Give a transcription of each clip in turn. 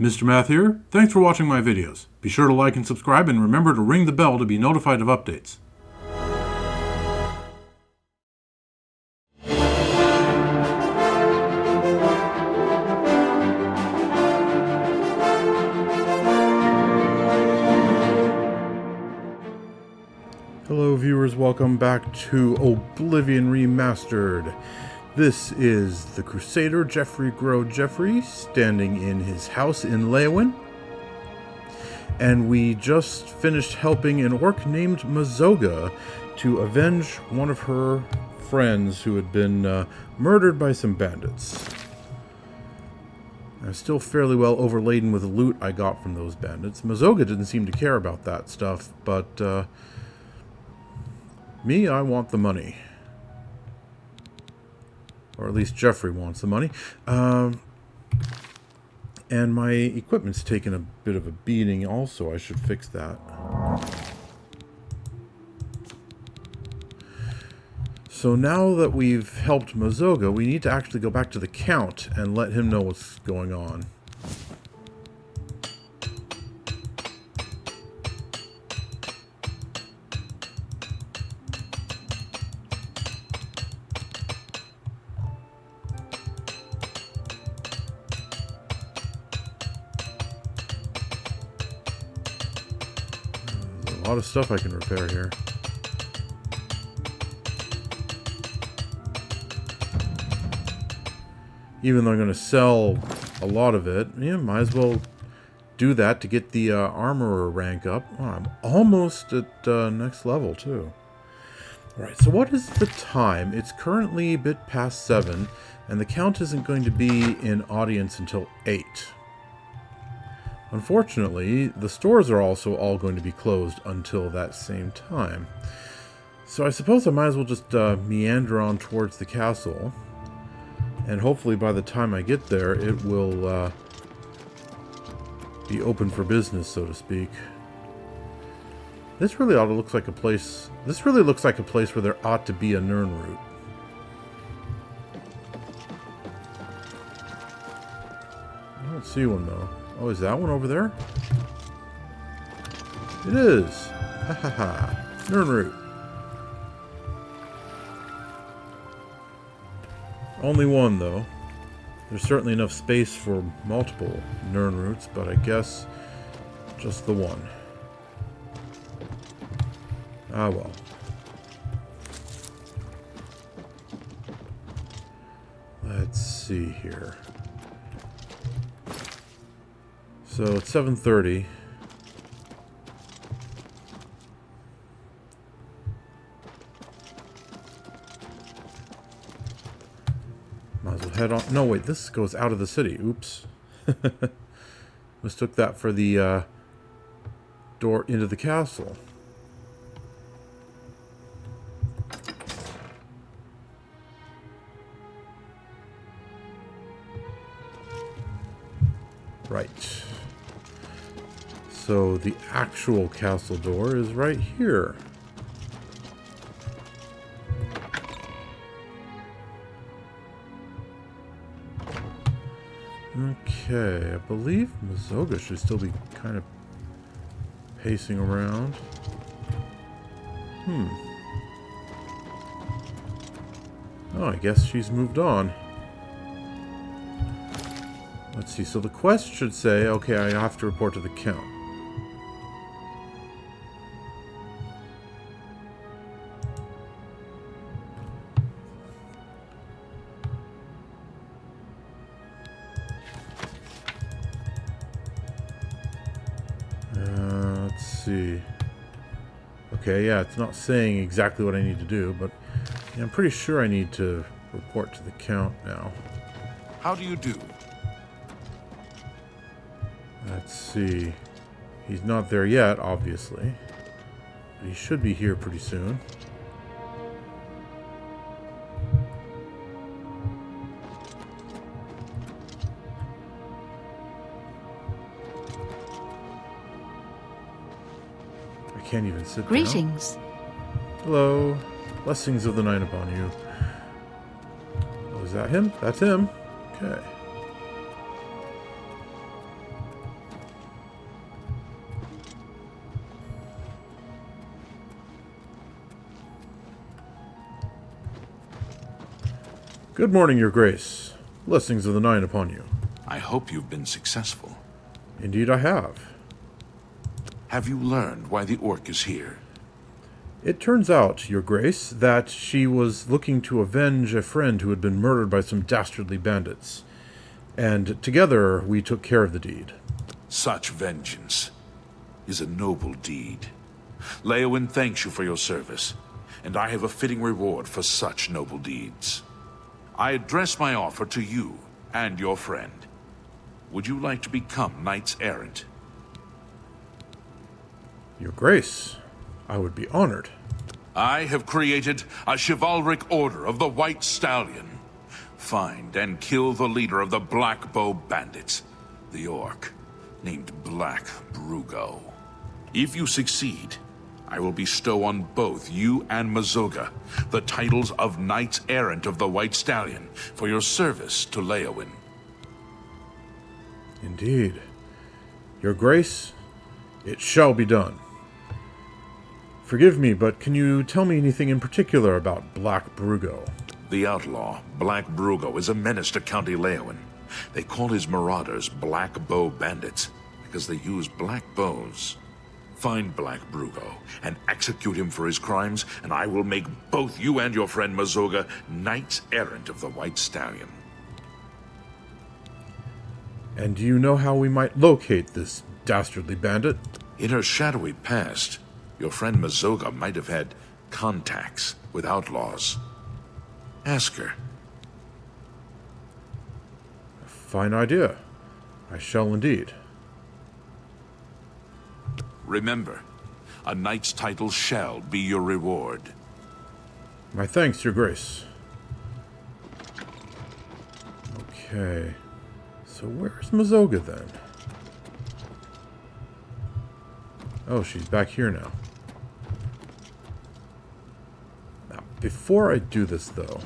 Mr. Math here. Thanks for watching my videos. Be sure to like and subscribe and remember to ring the bell to be notified of updates. Hello viewers, welcome back to Oblivion Remastered. This is the Crusader Geoffrey standing in his house in Leyawiin. And we just finished helping an orc named Mazoga to avenge one of her friends who had been murdered by some bandits. I'm still fairly well overladen with the loot I got from those bandits. Mazoga didn't seem to care about that stuff, but me, I want the money. Or at least Geoffrey wants the money. And my equipment's taken a bit of a beating also. I should fix that. So now that we've helped Mazoga, we need to actually go back to the Count and let him know what's going on. A lot of stuff I can repair here. Even though I'm going to sell a lot of it, yeah, might as well do that to get the armorer rank up. Oh, I'm almost at next level too. Alright, so what is the time? It's currently a bit past 7, and the Count isn't going to be in audience until 8. Unfortunately, the stores are also all going to be closed until that same time. So I suppose I might as well just meander on towards the castle. And hopefully by the time I get there, it will be open for business, so to speak. This really ought to look like a place... This really looks like a place where there ought to be a Nirnroot. I don't see one, though. Oh, is that one over there? It is. Ha ha ha. Nirnroot. Only one, though. There's certainly enough space for multiple Nirnroots, but I guess just the one. Ah, well. Let's see here. So it's 7:30. Might as well head on. No, wait, this goes out of the city. Oops. Mistook that for the door into the castle. Right. So the actual castle door is right here. Okay, I believe Mazoga should still be kind of pacing around. Oh, I guess she's moved on. Let's see, so the quest should say, okay, I have to report to the Count. Let's see. Okay, yeah, it's not saying exactly what I need to do, but yeah, I'm pretty sure I need to report to the Count now. How do you do? Let's see. He's not there yet, obviously. But he should be here pretty soon. I can't even sit down. Greetings. Hello. Blessings of the night upon you. Oh, is that him? That's him. Okay. Good morning, your grace. Blessings of the nine upon you. I hope you've been successful. Indeed I have. Have you learned why the orc is here? It turns out, your grace, that she was looking to avenge a friend who had been murdered by some dastardly bandits. And together we took care of the deed. Such vengeance is a noble deed. Leyawiin thanks you for your service, and I have a fitting reward for such noble deeds. I address my offer to you and your friend. Would you like to become knights errant? Your grace, I would be honored. I have created a chivalric order of the White Stallion. Find and kill the leader of the Black Bow bandits, the orc, named Black Brugo. If you succeed, I will bestow on both you and Mazoga the titles of Knights Errant of the White Stallion for your service to Leyawiin. Indeed. Your grace, it shall be done. Forgive me, but can you tell me anything in particular about Black Brugo? The outlaw, Black Brugo, is a menace to County Leyawiin. They call his marauders Black Bow bandits because they use black bows. Find Black Brugo and execute him for his crimes, and I will make both you and your friend Mazoga Knights Errant of the White Stallion. And do you know how we might locate this dastardly bandit? In her shadowy past, your friend Mazoga might have had contacts with outlaws. Ask her. A fine idea. I shall indeed. Remember, a knight's title shall be your reward. My thanks, your grace. Okay. So where's Mazoga then? Oh, she's back here now. Now, before I do this, though,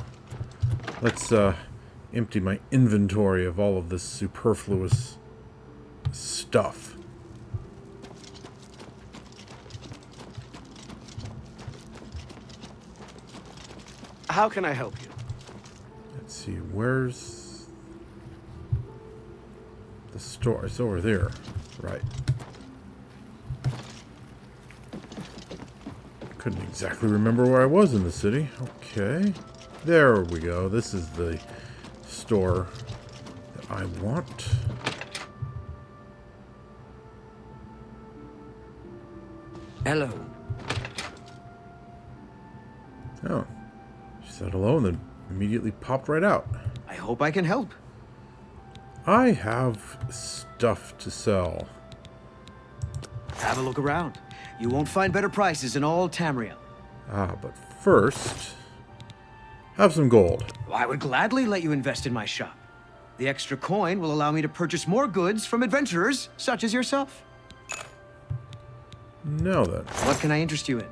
let's empty my inventory of all of this superfluous stuff. How can I help you? Let's see, where's the store? It's over there, right? Couldn't exactly remember where I was in the city. Okay, there we go. This is the store that I want. Hello. Oh, she said hello and then immediately popped right out. I hope I can help. I have stuff to sell. Have a look around. You won't find better prices in all Tamriel. Ah, but first, have some gold. I would gladly let you invest in my shop. The extra coin will allow me to purchase more goods from adventurers such as yourself. Now then. What can I interest you in?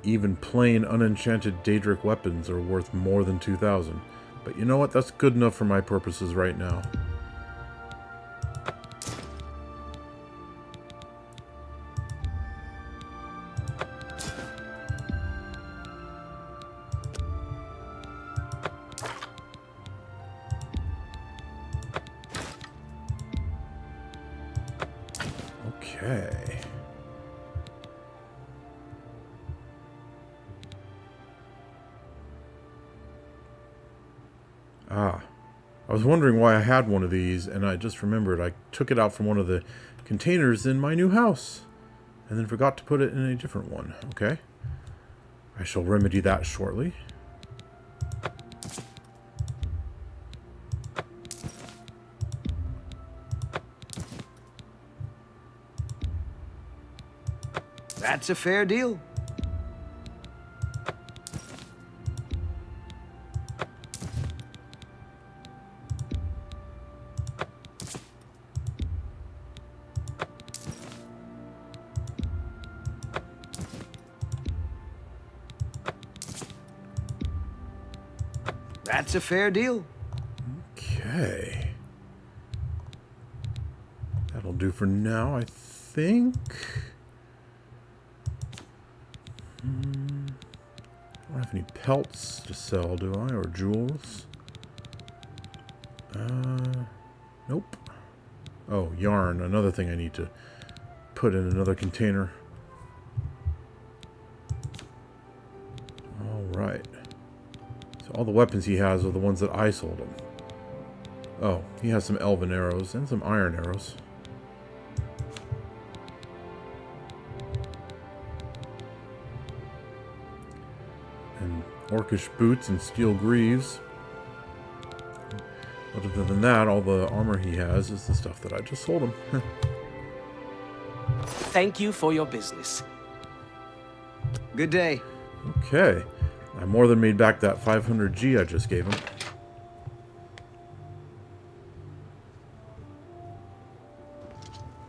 Even plain unenchanted Daedric weapons are worth more than 2,000. But you know what? That's good enough for my purposes right now. Okay. Ah, I was wondering why I had one of these, and I just remembered I took it out from one of the containers in my new house, and then forgot to put it in a different one. Okay. I shall remedy that shortly. That's a fair deal. That's a fair deal. Okay. That'll do for now, I think. I don't have any pelts to sell, do I? Or jewels? Nope. Oh, yarn. Another thing I need to put in another container. Alright. So all the weapons he has are the ones that I sold him. Oh, he has some elven arrows and some iron arrows. And orcish boots and steel greaves. But other than that, all the armor he has is the stuff that I just sold him. Thank you for your business. Good day. Okay. I more than made back that 500G I just gave him.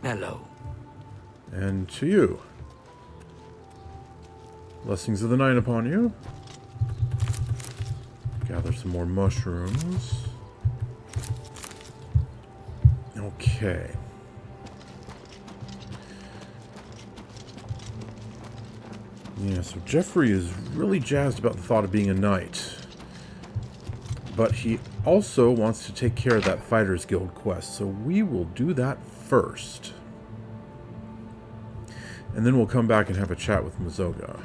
Hello. And to you. Blessings of the night upon you. Gather some more mushrooms. Okay. Yeah, so Geoffrey is really jazzed about the thought of being a knight. But he also wants to take care of that Fighters Guild quest, so we will do that first. And then we'll come back and have a chat with Mazoga.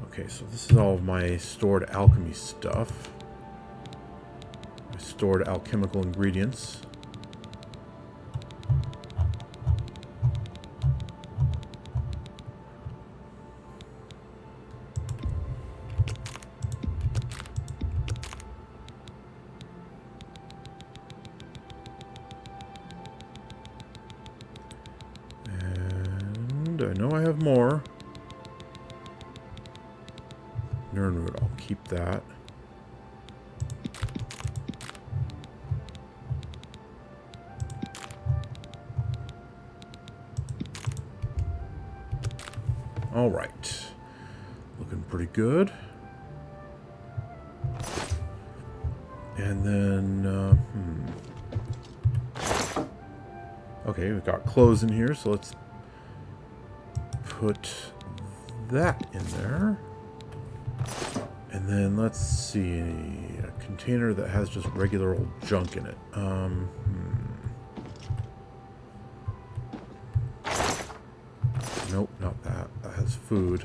Okay, so this is all of my stored alchemy stuff. My stored alchemical ingredients. And I know I have more. Nernwood, I'll keep that. All right. Looking pretty good. And then, okay, we've got clothes in here, so let's put that in there. And then let's see, a container that has just regular old junk in it. Nope, not that. That has food.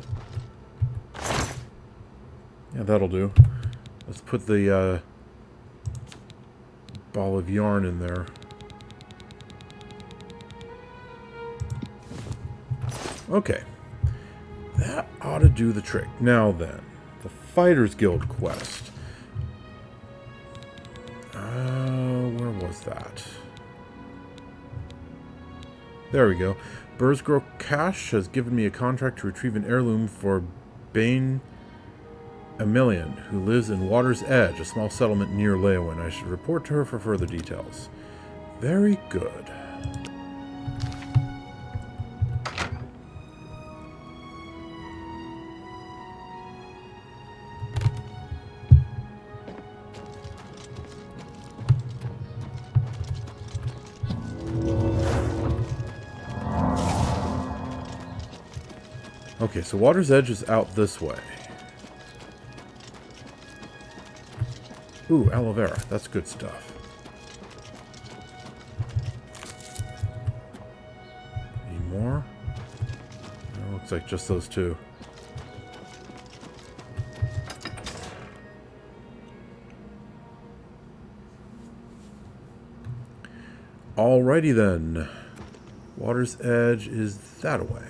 Yeah, that'll do. Let's put the ball of yarn in there. Okay. That ought to do the trick. Now then, the Fighters Guild quest. Where was that? There we go. Burzgrow Cash has given me a contract to retrieve an heirloom for Biene Amelion, who lives in Water's Edge, a small settlement near Leyawiin. I should report to her for further details. Very good. Okay, so Water's Edge is out this way. Ooh, aloe vera. That's good stuff. Any more? No, looks like just those two. Alrighty then. Water's Edge is that way.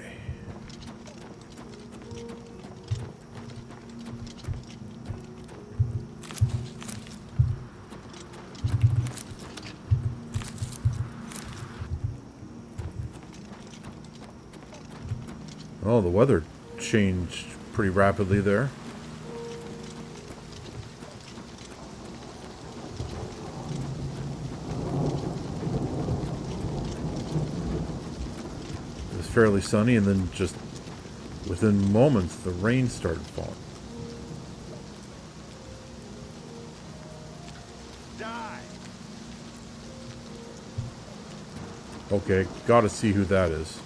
Oh, the weather changed pretty rapidly there. It was fairly sunny, and then just within moments, the rain started falling. Die. Okay, gotta see who that is.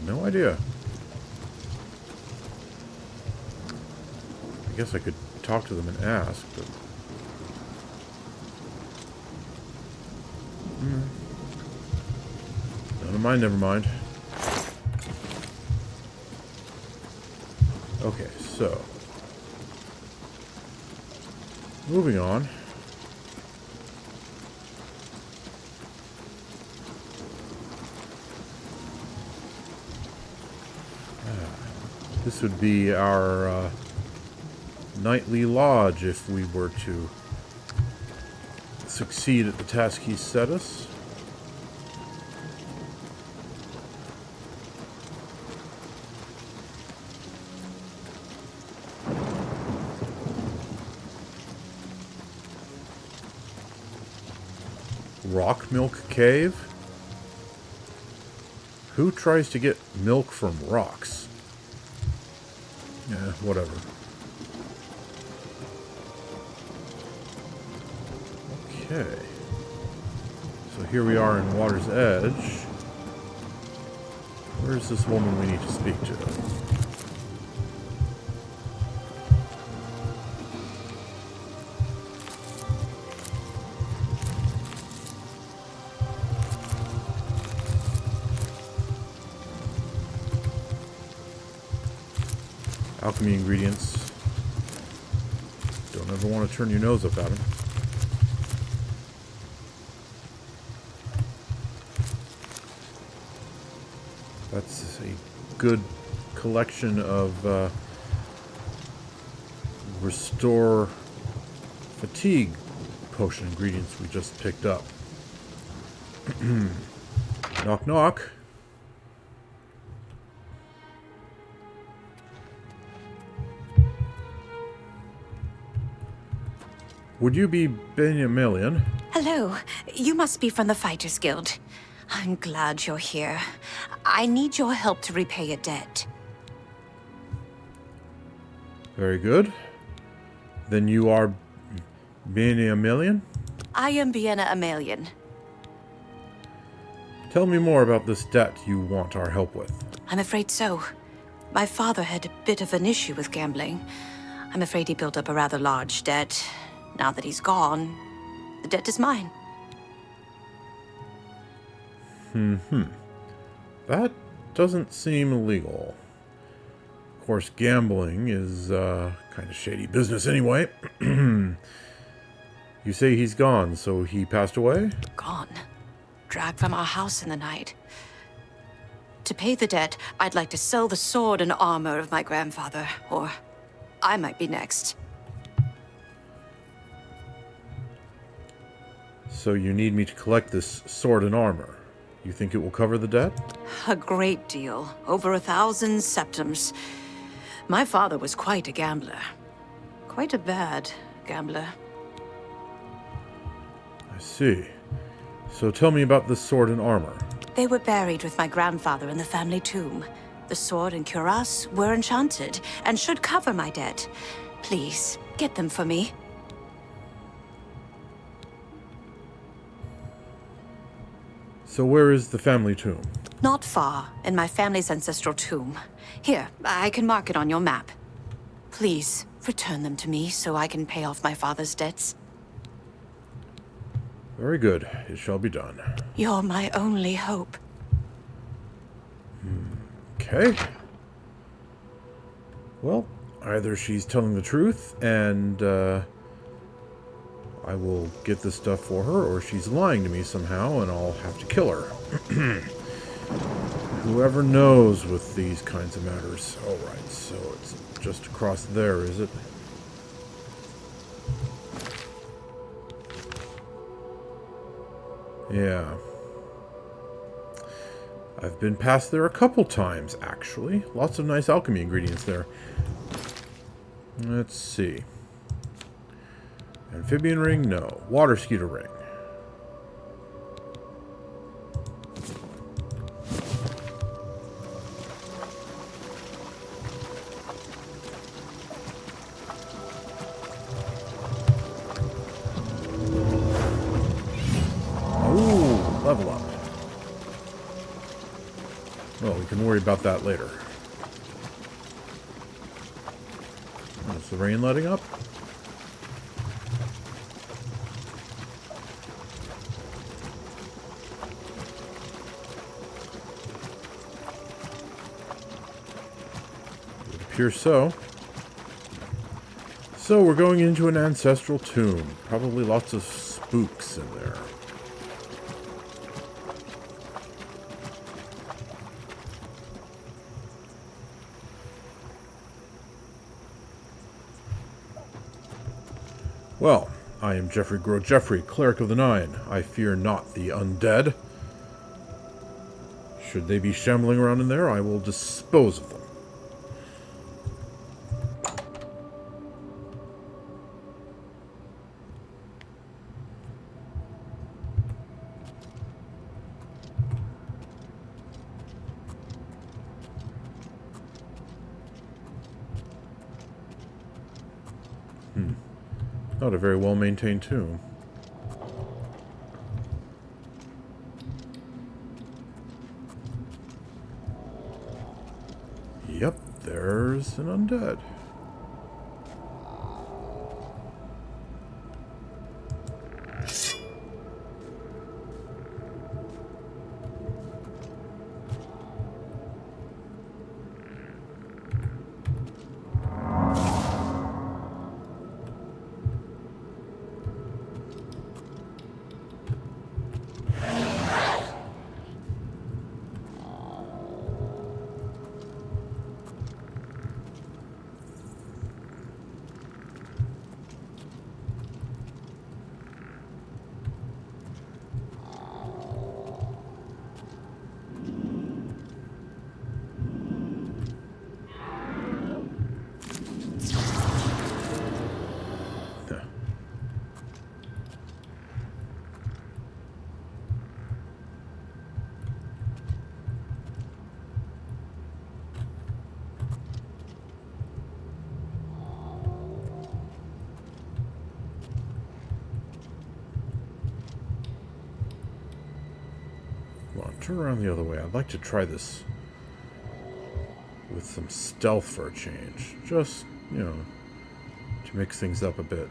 No idea. I guess I could talk to them and ask, but... Never mind, never mind. Okay, so... Moving on. This would be our nightly lodge if we were to succeed at the task he set us. Rock Milk Cave? Who tries to get milk from rocks? Yeah, whatever. Okay. So here we are in Water's Edge. Where's this woman we need to speak to? Alchemy ingredients. Don't ever want to turn your nose up at them. That's a good collection of restore fatigue potion ingredients we just picked up. Knock knock. Would you be Biene Amelion? Hello. You must be from the Fighters Guild. I'm glad you're here. I need your help to repay a debt. Very good. Then you are Biene Amelion? I am Biene Amelion. Tell me more about this debt you want our help with. I'm afraid so. My father had a bit of an issue with gambling. I'm afraid he built up a rather large debt. Now that he's gone, the debt is mine. That doesn't seem illegal. Of course, gambling is kind of shady business anyway. You say he's gone, so he passed away? Gone. Dragged from our house in the night. To pay the debt, I'd like to sell the sword and armor of my grandfather, or I might be next. So you need me to collect this sword and armor. You think it will cover the debt? A great deal. Over 1,000 septims. My father was quite a gambler. Quite a bad gambler. I see. So tell me about this sword and armor. They were buried with my grandfather in the family tomb. The sword and cuirass were enchanted and should cover my debt. Please, get them for me. So where is the family tomb? Not far, in my family's ancestral tomb. Here, I can mark it on your map. Please, return them to me so I can pay off my father's debts. Very good. It shall be done. You're my only hope. Okay. Well, either she's telling the truth and I will get this stuff for her, or she's lying to me somehow and I'll have to kill her. Whoever knows with these kinds of matters. Alright, so it's just across there, is it? Yeah. I've been past there a couple times, actually. Lots of nice alchemy ingredients there. Let's see. Amphibian ring? No. Water skeeter ring. worry about that later. Oh, is the rain letting up? It appears so. So we're going into an ancestral tomb. Probably lots of spooks in there. Well, I am Geoffrey Geoffrey, Cleric of the Nine. I fear not the undead. Should they be shambling around in there, I will dispose of them. Not a very well-maintained tomb. Yep, there's an undead. Turn around the other way. I'd like to try this with some stealth for a change. Just, you know, to mix things up a bit.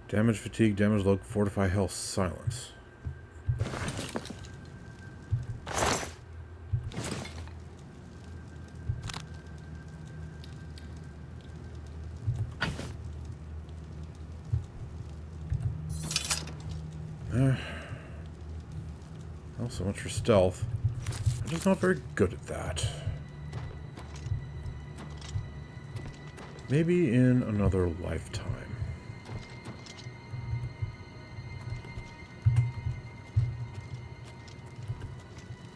Damage, fatigue, damage, low, fortify, health, silence. Well, so much for stealth. I'm just not very good at that. Maybe in another lifetime.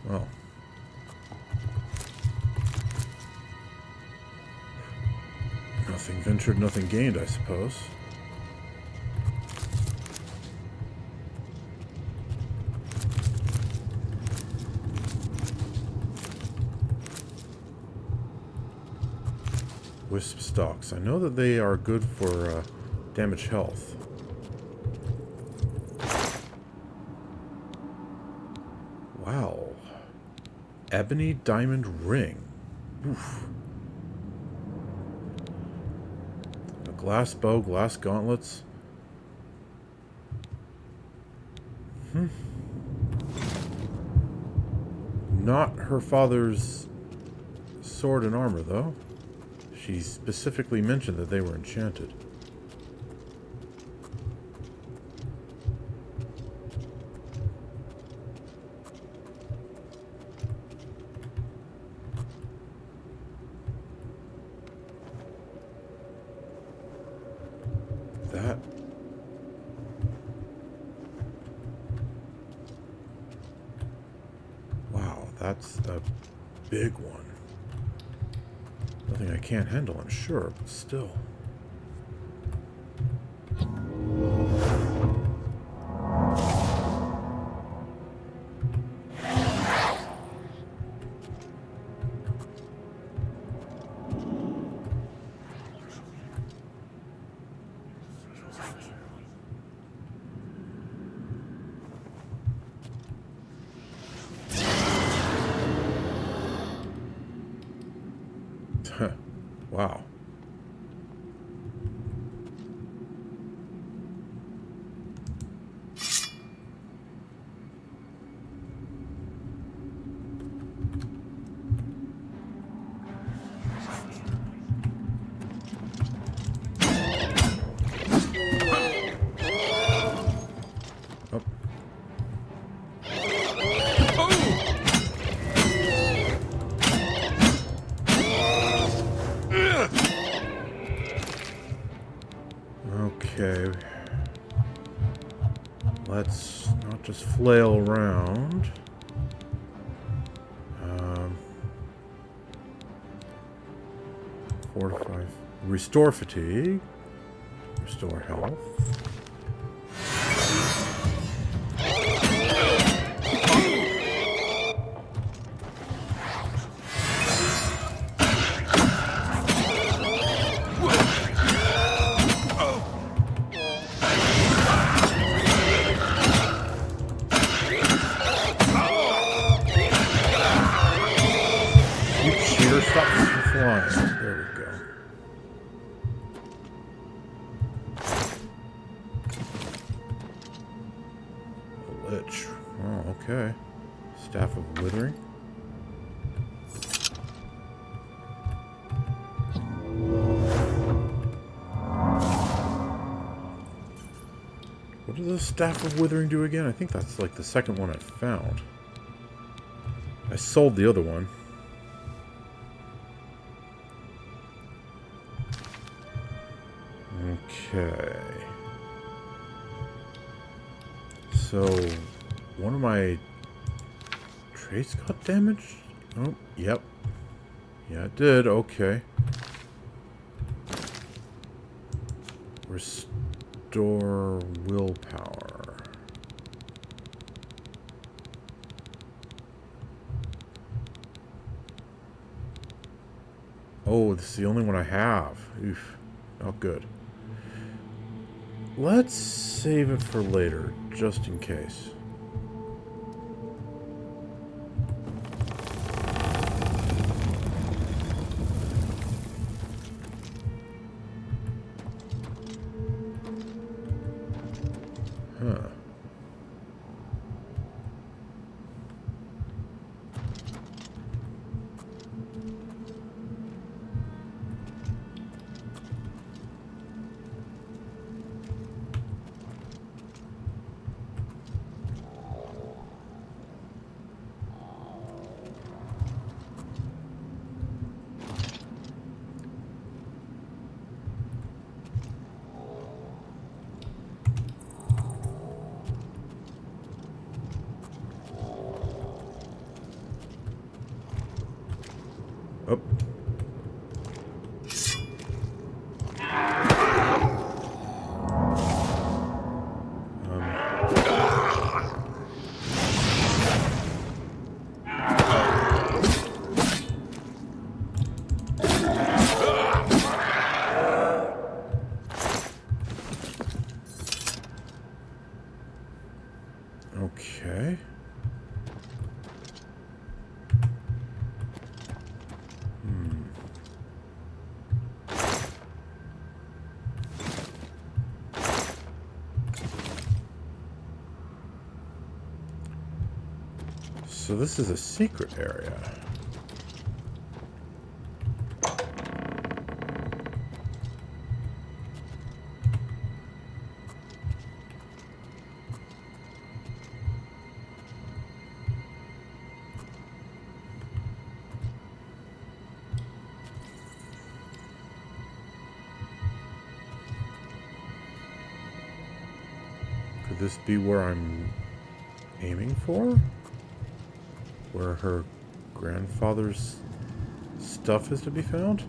Well. Nothing ventured, nothing gained, I suppose. Wisp stalks. I know that they are good for damage health. Wow. Ebony diamond ring. Oof. A glass bow, glass gauntlets. Not her father's sword and armor, though. She specifically mentioned that they were enchanted. That... It's a big one. Nothing I can't handle, I'm sure, but still. Wow. Oh. Okay. Let's not just flail around. Fortify. Restore fatigue. Restore health. Stop flying. There we go. A lich. Oh, okay. Staff of Withering. What does the Staff of Withering do again? I think that's like the second one I found. I sold the other one. Okay. So, one of my traits got damaged? Oh, yep. Yeah, it did. Okay. Restore willpower. Oh, this is the only one I have. Oof. Not good. Let's save it for later, just in case. Huh. Oh. Okay. So this is a secret area. Could this be where I'm aiming for? Where her grandfather's stuff is to be found?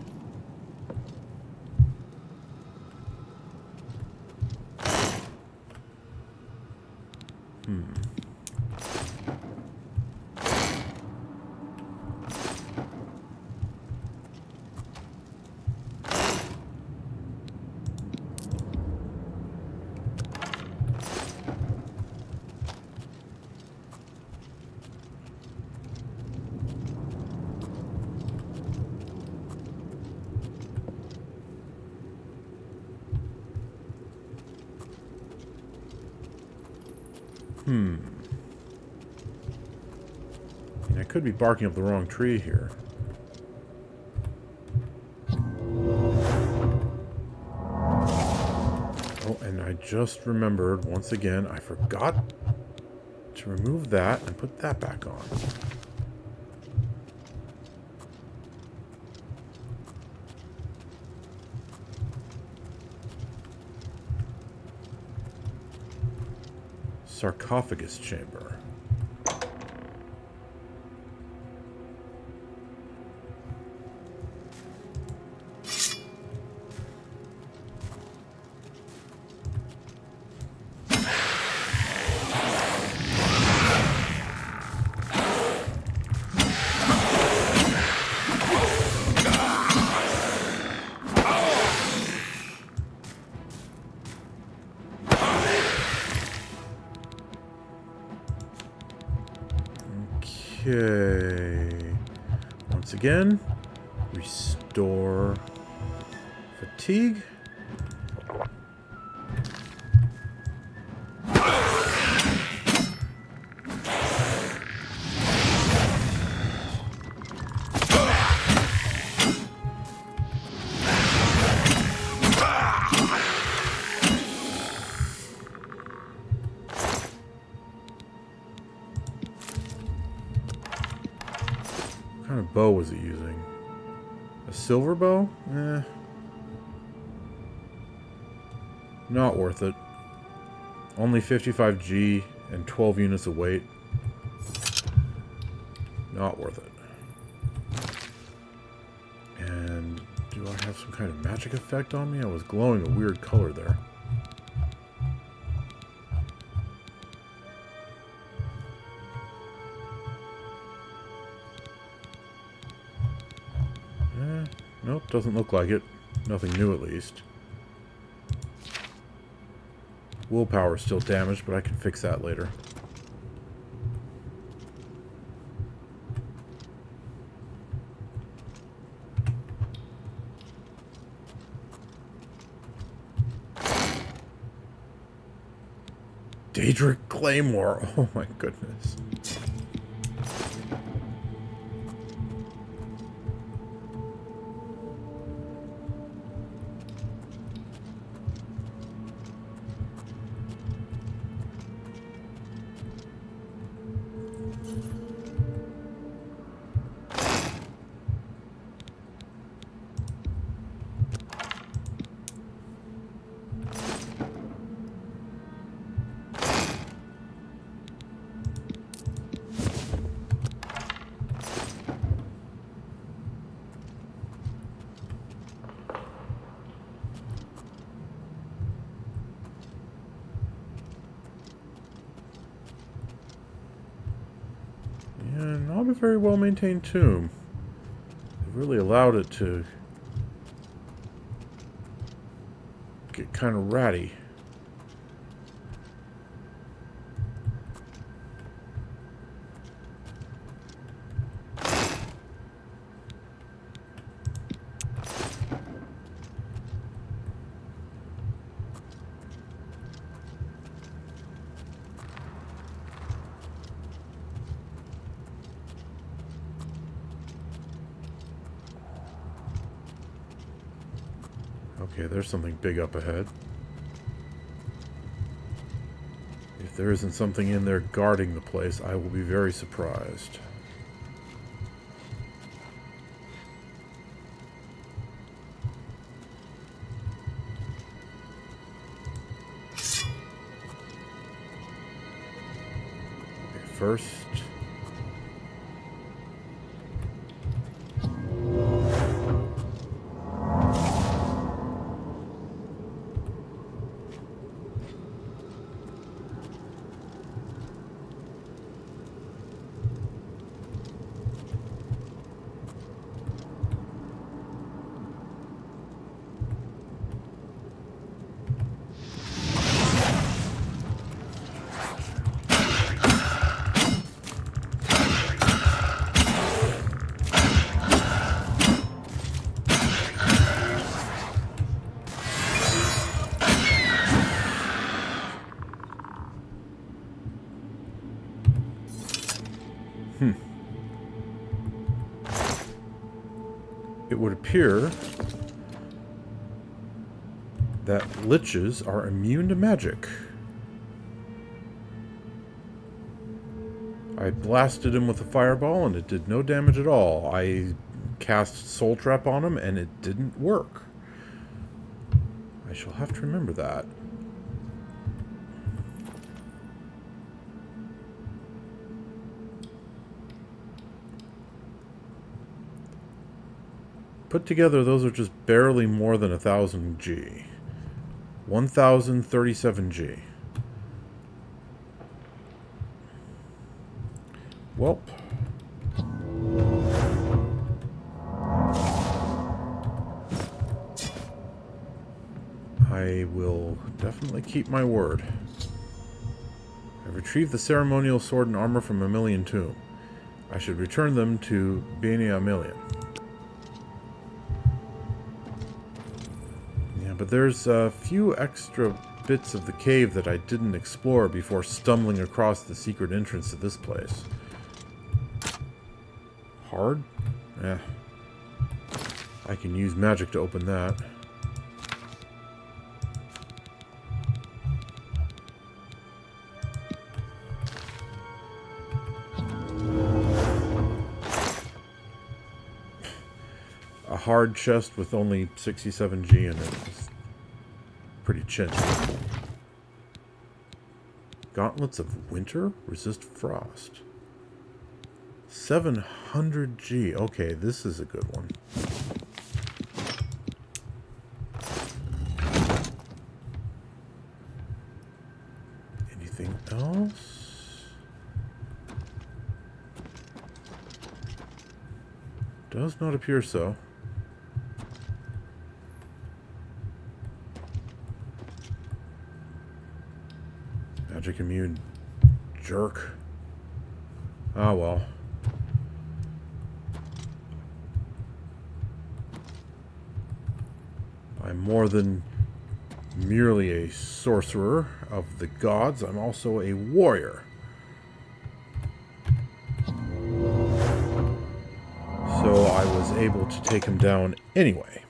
I could be barking up the wrong tree here. Oh, and I just remembered, once again, I forgot to remove that and put that back on. Sarcophagus chamber. Okay. Once again, restore fatigue. What kind of bow was he using? A silver bow? Eh. Not worth it. Only 55G and 12 units of weight. Not worth it. And do I have some kind of magic effect on me? I was glowing a weird color there. Nope, doesn't look like it. Nothing new, at least. Willpower is still damaged, but I can fix that later. Daedric Claymore. Oh my goodness. Yeah, not a very well maintained tomb. They really allowed it to get kind of ratty. Okay, there's something big up ahead. If there isn't something in there guarding the place, I will be very surprised. Okay, first, it would appear that liches are immune to magic. I blasted him with a fireball and it did no damage at all. I cast Soul Trap on him and it didn't work. I shall have to remember that. Put together, those are just barely more than 1,000 G. 1,037 G. Welp. I will definitely keep my word. I retrieved the ceremonial sword and armor from Amelion Tomb. I should return them to Biene Amelion. Yeah, but there's a few extra bits of the cave that I didn't explore before stumbling across the secret entrance to this place. Hard? Yeah. I can use magic to open that. A hard chest with only 67 G in it is pretty chintzy. Gauntlets of Winter? Resist Frost. 700 G. Okay, this is a good one. Anything else? Does not appear so. Magic immune jerk. Ah, well. I'm more than merely a sorcerer of the gods. I'm also a warrior. So I was able to take him down anyway.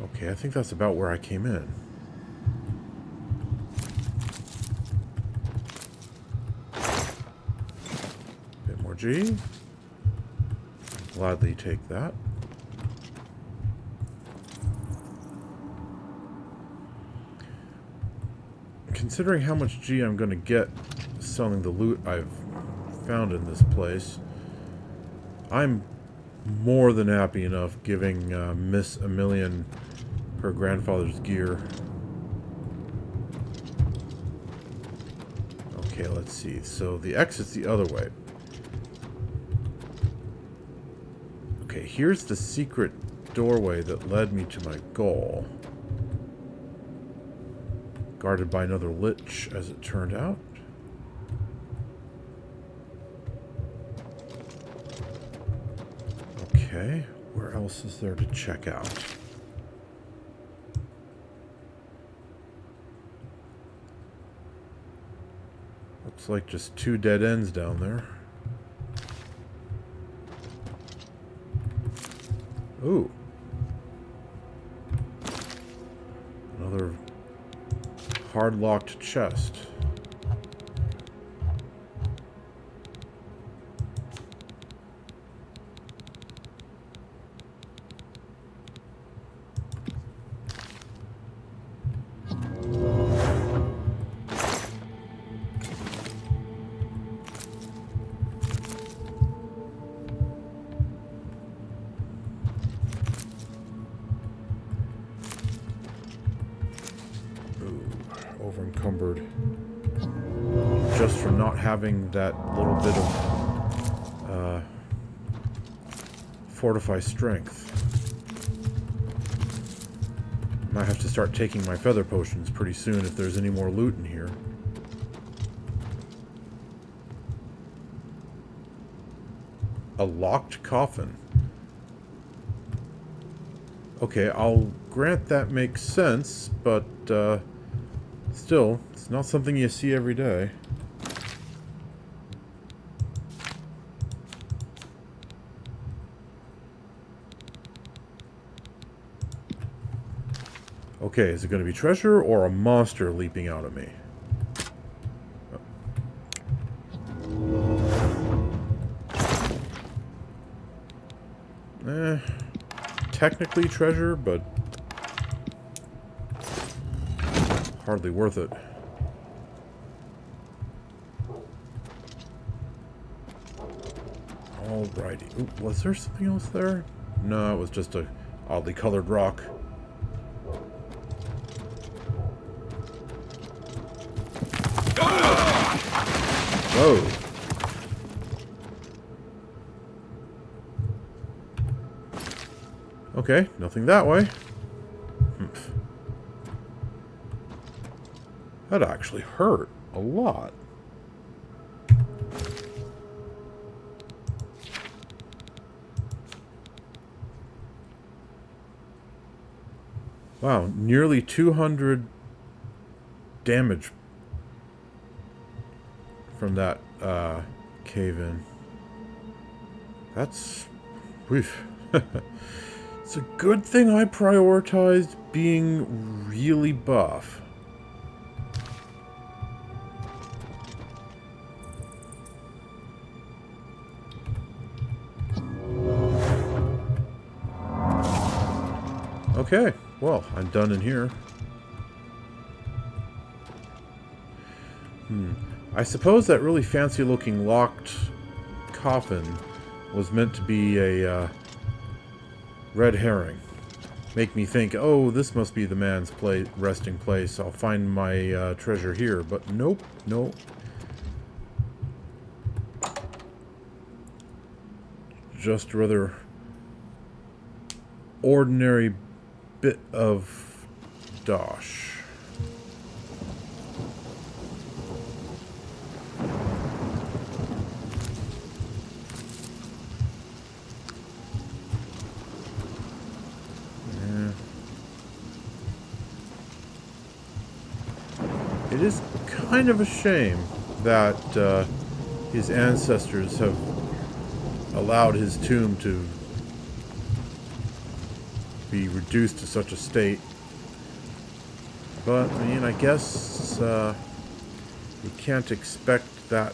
Okay, I think that's about where I came in. Bit more G. Gladly take that. Considering how much G I'm going to get selling the loot I've found in this place, I'm more than happy enough giving Miss Amelion her grandfather's gear. Okay, let's see. So the exit's the other way. Okay, here's the secret doorway that led me to my goal. Guarded by another lich, as it turned out. Okay, where else is there to check out? Looks like just two dead ends down there. Ooh. Another hard-locked chest. Over-encumbered. Just from not having that little bit of fortify strength. Might have to start taking my feather potions pretty soon if there's any more loot in here. A locked coffin. Okay, I'll grant that makes sense, but still, it's not something you see every day. Okay, is it going to be treasure or a monster leaping out at me? Technically treasure, but hardly worth it. Alrighty. Ooh, was there something else there? No, it was just a oddly colored rock. Whoa. Okay, nothing that way. That actually hurt a lot. Wow, nearly 200 damage from that cave-in. That's... Oof. It's a good thing I prioritized being really buff. Okay, well, I'm done in here. I suppose that really fancy-looking locked coffin was meant to be a red herring. Make me think, oh, this must be the man's resting place. I'll find my treasure here. But nope, nope. Just a rather ordinary bit of dosh. It is kind of a shame that his ancestors have allowed his tomb to be reduced to such a state. But, I mean, I guess you can't expect that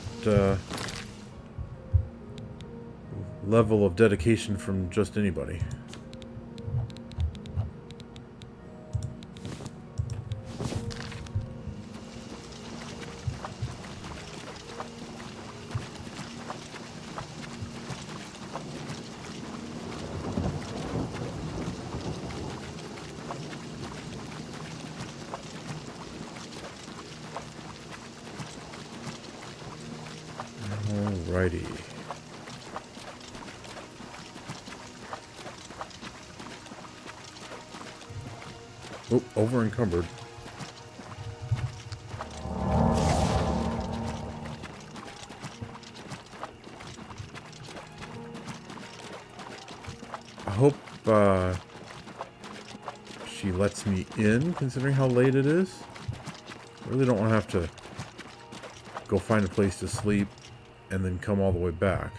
level of dedication from just anybody. Alrighty. Oh, over encumbered. I hope she lets me in, considering how late it is. I really don't want to have to go find a place to sleep and then come all the way back.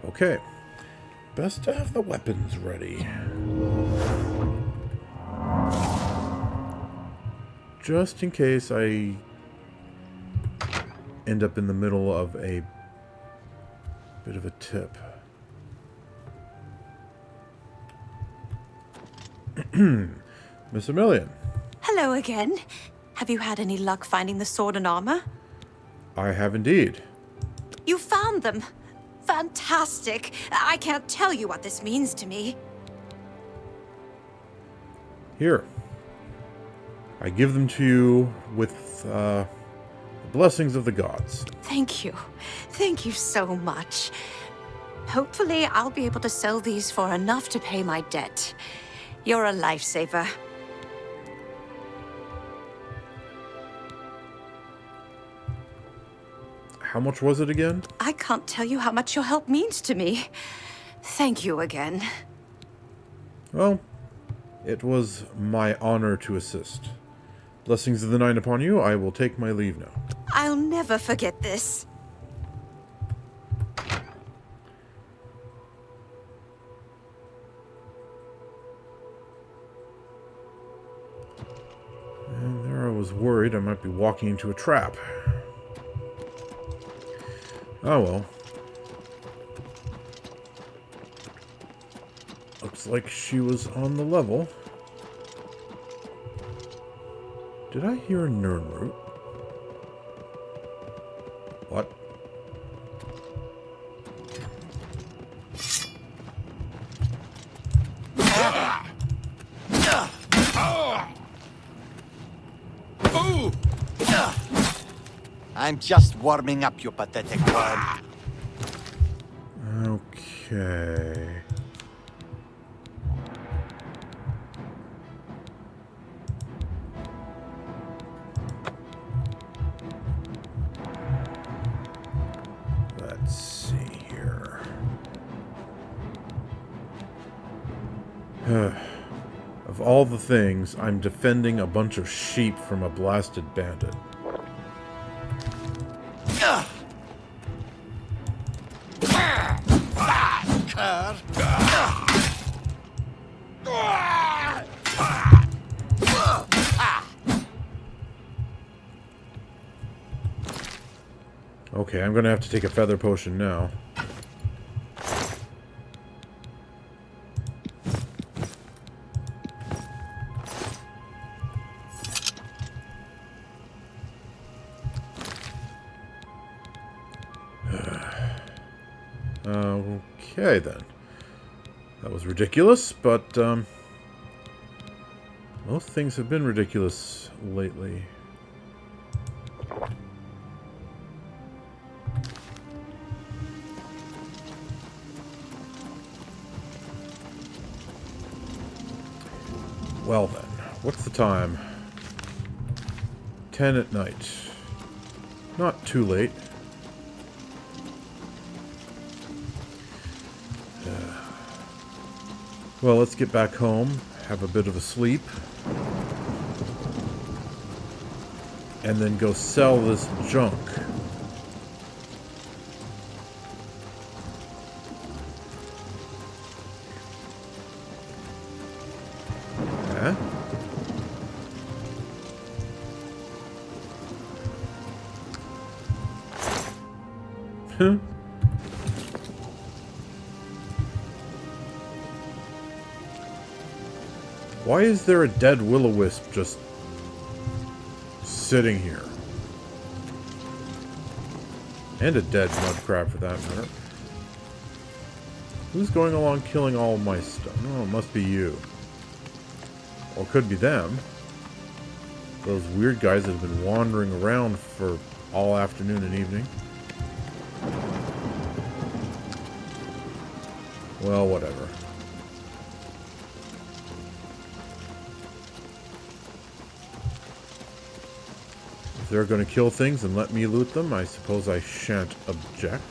Okay. Best to have the weapons ready. Just in case I end up in the middle of a bit of a tip. Miss Amelion. Hello again. Have you had any luck finding the sword and armor? I have indeed. You found them! Fantastic! I can't tell you what this means to me. Here. I give them to you with the blessings of the gods. Thank you. Thank you so much. Hopefully, I'll be able to sell these for enough to pay my debt. You're a lifesaver. How much was it again? I can't tell you how much your help means to me. Thank you again. Well, it was my honor to assist. Blessings of the night upon you. I will take my leave now. I'll never forget this. And there I was worried I might be walking into a trap. Oh well. Looks like she was on the level. Did I hear a Nirnroot? What? I'm just warming up, you pathetic worm. Okay. Let's see here. Of all the things, I'm defending a bunch of sheep from a blasted bandit. Okay, I'm gonna have to take a feather potion now. Okay, then. That was ridiculous, but, most things have been ridiculous lately. Well then, what's the time? 10 at night. Not too late. Well, let's get back home, have a bit of a sleep, and then go sell this junk. Huh? Huh? Why is there a dead will-o-wisp just sitting here? And a dead mud crab, for that matter. Who's going along killing all my stuff? Oh, it must be you. Or it could be them. Those weird guys that have been wandering around for all afternoon and evening. Well, whatever. If they're going to kill things and let me loot them, I suppose I shan't object.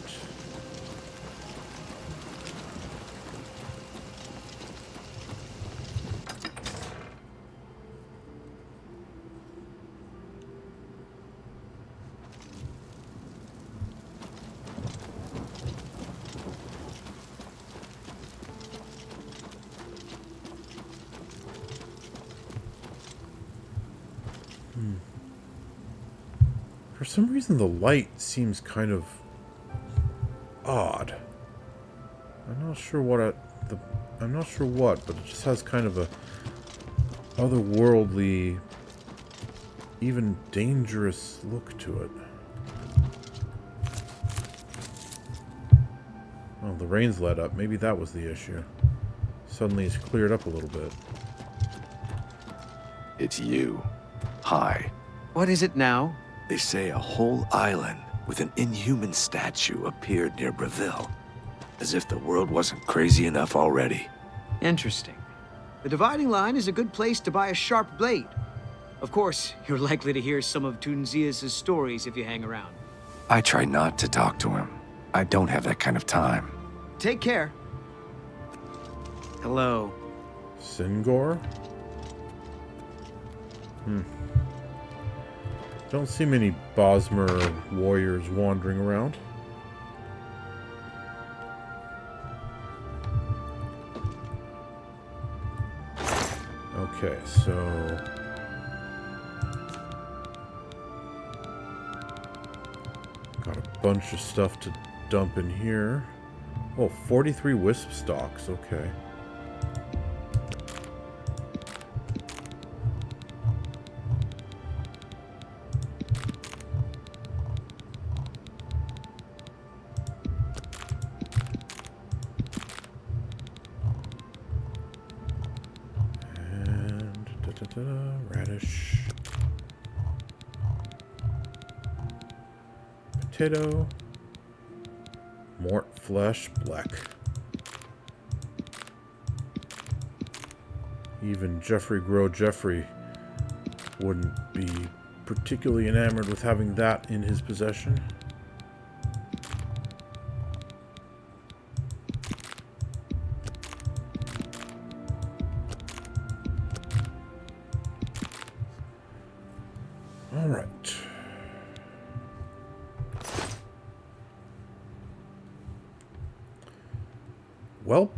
For some reason, the light seems kind of odd. I'm not sure what I'm not sure what, but it just has kind of a otherworldly, even dangerous look to it. Oh, the rain's let up. Maybe that was the issue. Suddenly it's cleared up a little bit. It's you. Hi. What is it now? They say a whole island with an inhuman statue appeared near Breville. As if the world wasn't crazy enough already. Interesting. The dividing line is a good place to buy a sharp blade. Of course, you're likely to hear some of Tunzias' stories if you hang around. I try not to talk to him. I don't have that kind of time. Take care. Hello. Singor? Don't see many Bosmer warriors wandering around. Okay, so... got a bunch of stuff to dump in here. Oh, 43 wisp stalks, okay. Radish. Potato. Mort flesh, black. Even Geoffrey wouldn't be particularly enamored with having that in his possession. All right. Welp.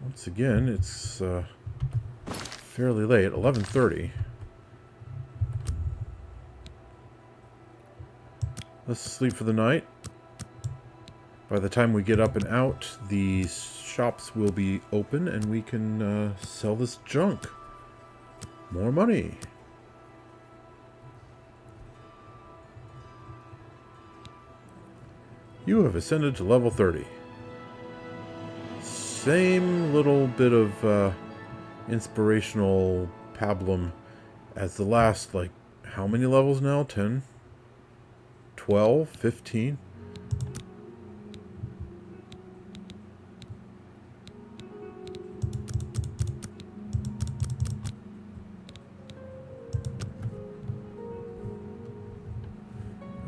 Once again, it's fairly late, 11:30. Let's sleep for the night. By the time we get up and out, the shops will be open and we can sell this junk. More money. You have ascended to level 30. Same little bit of inspirational pablum as the last, like, how many levels now? 10? 12? 15?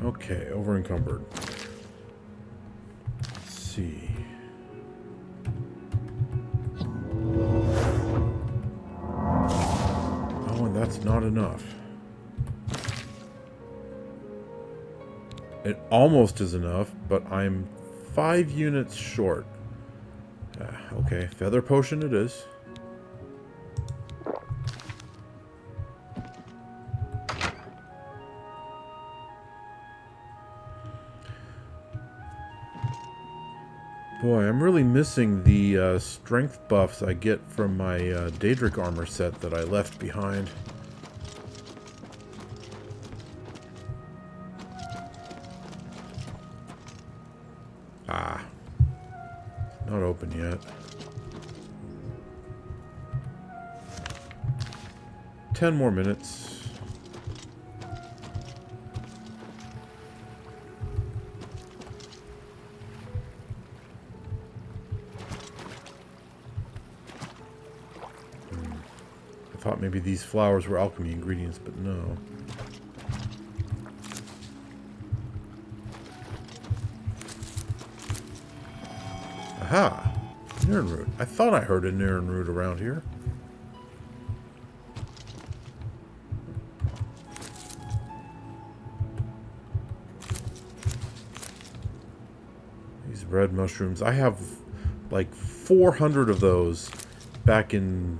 Okay, over encumbered. Let's see. Oh, and that's not enough. It almost is enough, but I'm 5 units short. Okay, feather potion it is. Boy, I'm really missing the strength buffs I get from my Daedric armor set that I left behind. Ah. Not open yet. 10 more minutes. I thought maybe these flowers were alchemy ingredients, but no. Aha! Nirnroot. I thought I heard a Nirnroot around here. These red mushrooms. I have like 400 of those back in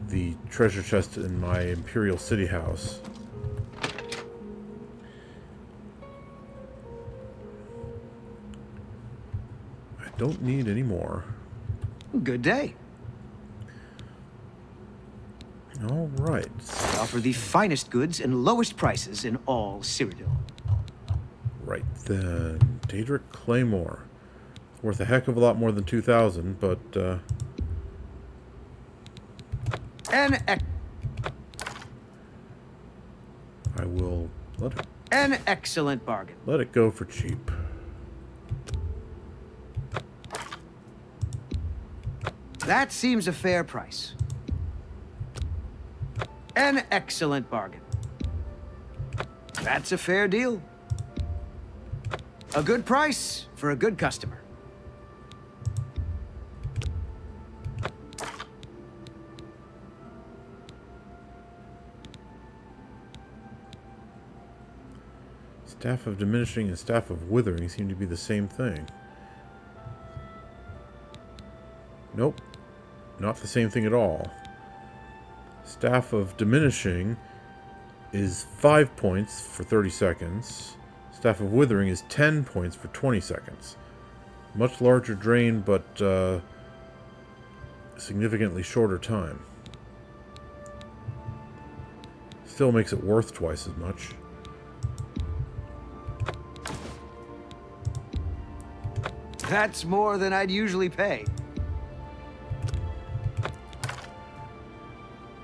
the treasure chest in my Imperial City house. I don't need any more. Good day. All right. I offer the finest goods and lowest prices in all Cyrodiil. Right then. Daedric Claymore. Worth a heck of a lot more than 2,000, but I will let it. An excellent bargain. Let it go for cheap. That seems a fair price. An excellent bargain. That's a fair deal. A good price for a good customer. Staff of Diminishing and Staff of Withering seem to be the same thing. Nope. Not the same thing at all. Staff of Diminishing is 5 points for 30 seconds. Staff of Withering is 10 points for 20 seconds. Much larger drain, but significantly shorter time. Still makes it worth twice as much. That's more than I'd usually pay.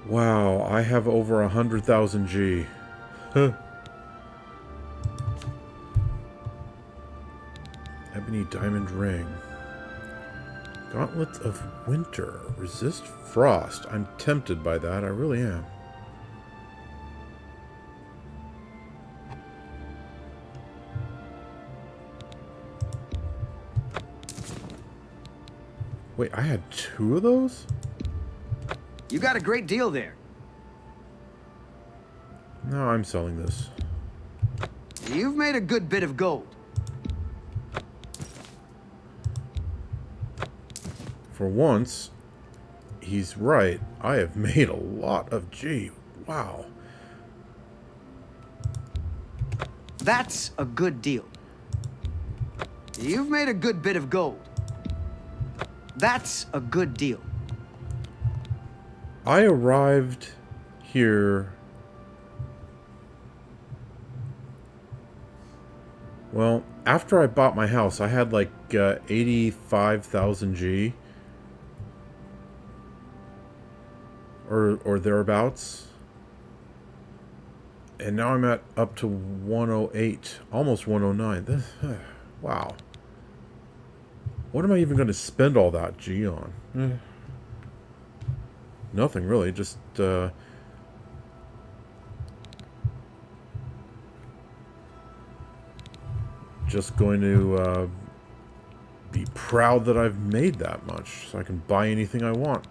Wow, I have over 100,000 G. Huh. Ebony Diamond Ring. Gauntlets of Winter. Resist Frost. I'm tempted by that, I really am. Wait, I had 2 of those? You got a great deal there. No, I'm selling this. You've made a good bit of gold. For once, he's right. I have made a lot of G. Wow. That's a good deal. You've made a good bit of gold. That's a good deal. I arrived here... Well, after I bought my house, I had like 85,000 G. Or thereabouts. And now I'm at up to 108. Almost 109. This, wow. What am I even going to spend all that G on? Nothing really, just going to be proud that I've made that much, so I can buy anything I want,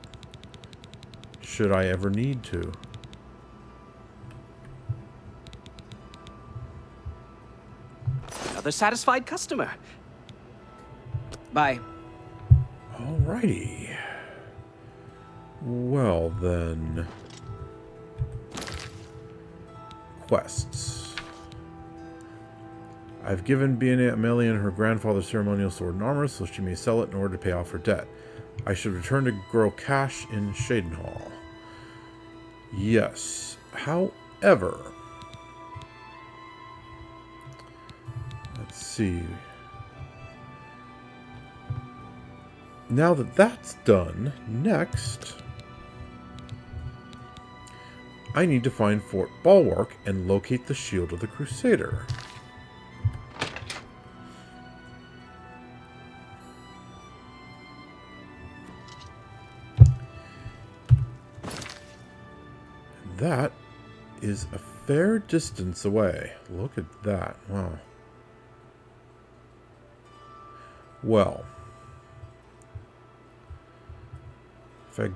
should I ever need to. Another satisfied customer. Bye. Alrighty. Well then, quests. I've given Biene Amelion her grandfather's ceremonial sword and armor, so she may sell it in order to pay off her debt. I should return to grow cash in Shadenhall. Yes. However, let's see. Now that that's done, next, I need to find Fort Bulwark and locate the Shield of the Crusader. That is a fair distance away. Look at that. Wow. Well, if I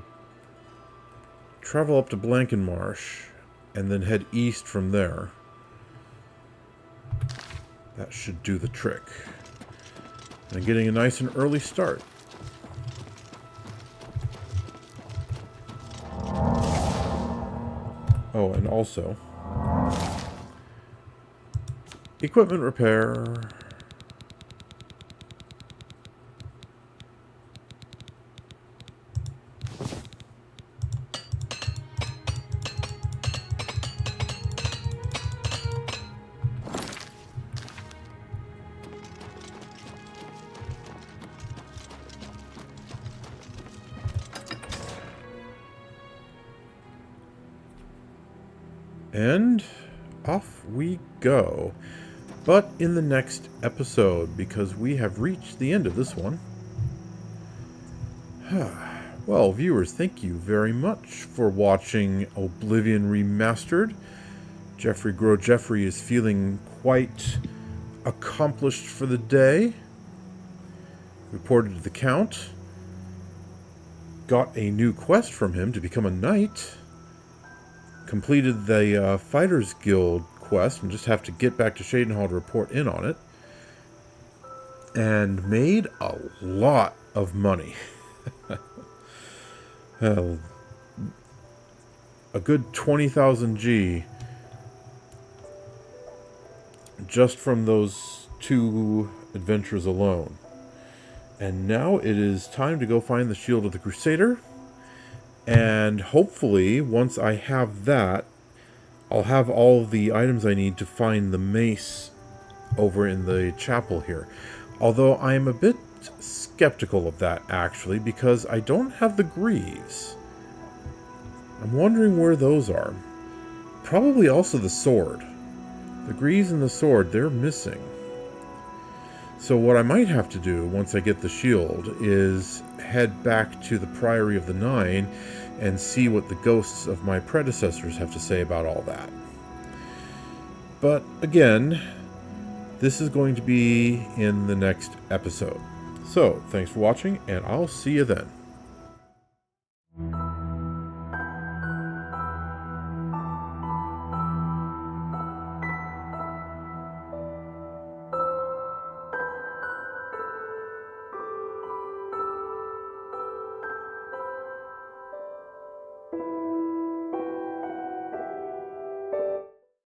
travel up to Blankenmarsh and then head east from there, that should do the trick. And I'm getting a nice and early start. Oh, and also equipment repair. And off we go. But in the next episode, because we have reached the end of this one. Well, viewers, thank you very much for watching Oblivion Remastered. Geoffrey is feeling quite accomplished for the day. Reported to the Count. Got a new quest from him to become a knight. Completed the Fighters Guild quest and just have to get back to Shadenhall to report in on it. And made a lot of money. A good 20,000 G just from those 2 adventures alone. And now it is time to go find the Shield of the Crusader. And hopefully, once I have that, I'll have all of the items I need to find the mace over in the chapel here. Although I am a bit skeptical of that, actually, because I don't have the greaves. I'm wondering where those are. Probably also the sword. The greaves and the sword, they're missing. So what I might have to do once I get the shield is head back to the Priory of the Nine and see what the ghosts of my predecessors have to say about all that. But again, this is going to be in the next episode. So, thanks for watching, and I'll see you then.